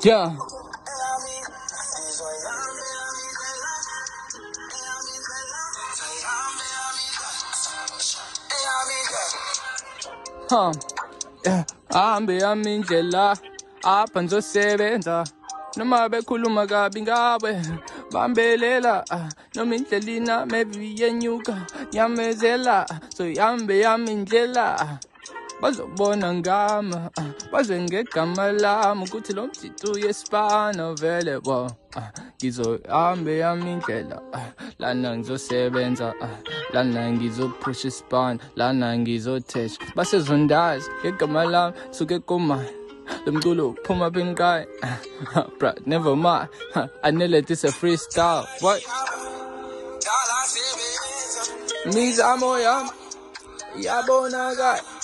Yeah. Huh. Yeah. Ahambe yami indlela apha ngizosebenza noma bekhuluma kabi ngawe bambelela noma indlela ina maybe yenyuka yamezela so yambe yami indlela bazobona ngama bazwe ngegama lami ukuthi lo mthitu uyesipana vele bo ngizohambe yami indlela lana ngizosebenza lana ngizophusha isipana lana ngizothesha basezondazi ngegama lami suke komani lo mculo uphuma phenkayi bruh never mind I know that this a freestyle what mizamo yami yabonakala